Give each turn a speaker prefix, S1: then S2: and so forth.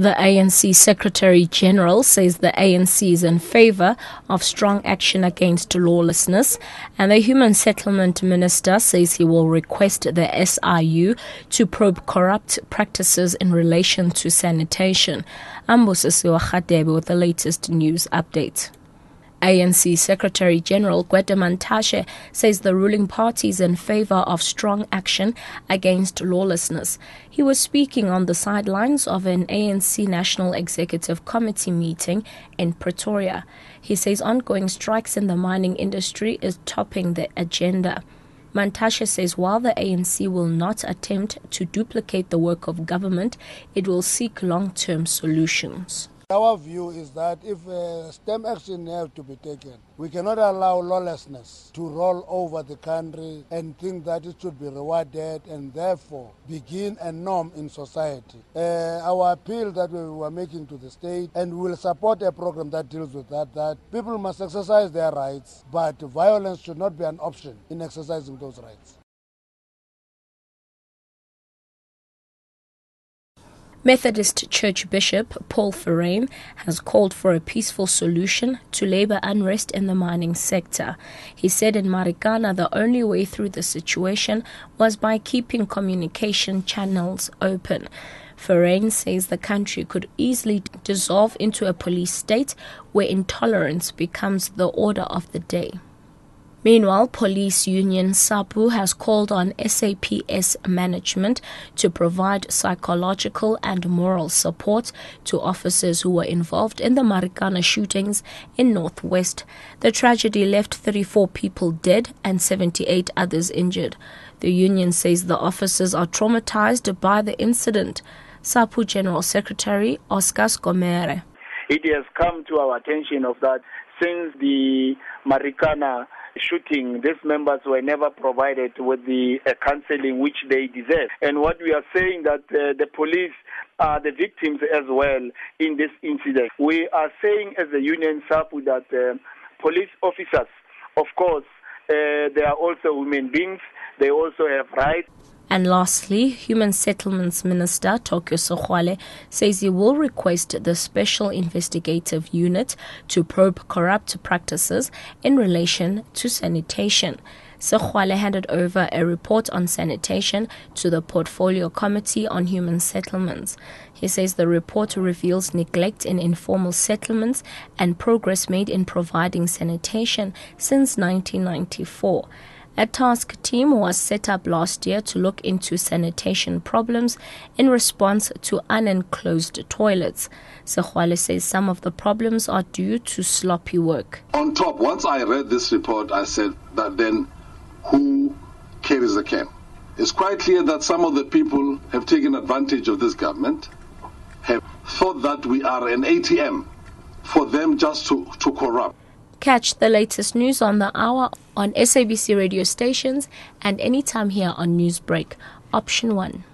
S1: The ANC Secretary General says the ANC is in favour of strong action against lawlessness, and the Human Settlement Minister says he will request the SIU to probe corrupt practices in relation to sanitation. Gwede with the latest news update. ANC Secretary General Gwede Mantashe says the ruling party is in favour of strong action against lawlessness. He was speaking on the sidelines of an ANC National Executive Committee meeting in Pretoria. He says ongoing strikes in the mining industry is topping the agenda. Mantashe says while the ANC will not attempt to duplicate the work of government, it will seek long-term solutions.
S2: Our view is that if stem action has to be taken, we cannot allow lawlessness to roll over the country and think that it should be rewarded and therefore begin a norm in society. Our appeal that we were making to the state, and we will support a program that deals with that people must exercise their rights, but violence should not be an option in exercising those rights.
S1: Methodist Church Bishop Paul Favour has called for a peaceful solution to labour unrest in the mining sector. He said in Marikana the only way through the situation was by keeping communication channels open. Favour says the country could easily dissolve into a police state where intolerance becomes the order of the day. Meanwhile, police union SAPU has called on SABC management to provide psychological and moral support to officers who were involved in the Marikana shootings in Northwest. The tragedy left 34 people dead and 78 others injured. The union says the officers are traumatized by the incident. SAPU General Secretary Oscar Skomere.
S3: It has come to our attention of that since the Marikana shooting, these members were never provided with the counseling which they deserve. And what we are saying that the police are the victims as well in this incident. We are saying as a union SAPU that police officers, of course, they are also human beings. They also have rights.
S1: And lastly, Human Settlements Minister Tokyo Sogwale says he will request the Special Investigative Unit to probe corrupt practices in relation to sanitation. Sogwale handed over a report on sanitation to the Portfolio Committee on Human Settlements. He says the report reveals neglect in informal settlements and progress made in providing sanitation since 1994. A task team was set up last year to look into sanitation problems in response to unenclosed toilets. Sogwale says some of the problems are due to sloppy work.
S4: On top, once I read this report, I said that then who carries the can? It's quite clear that some of the people have taken advantage of this government, have thought that we are an ATM for them just to corrupt.
S1: Catch the latest news on the hour on SABC radio stations and anytime here on Newsbreak, Option 1.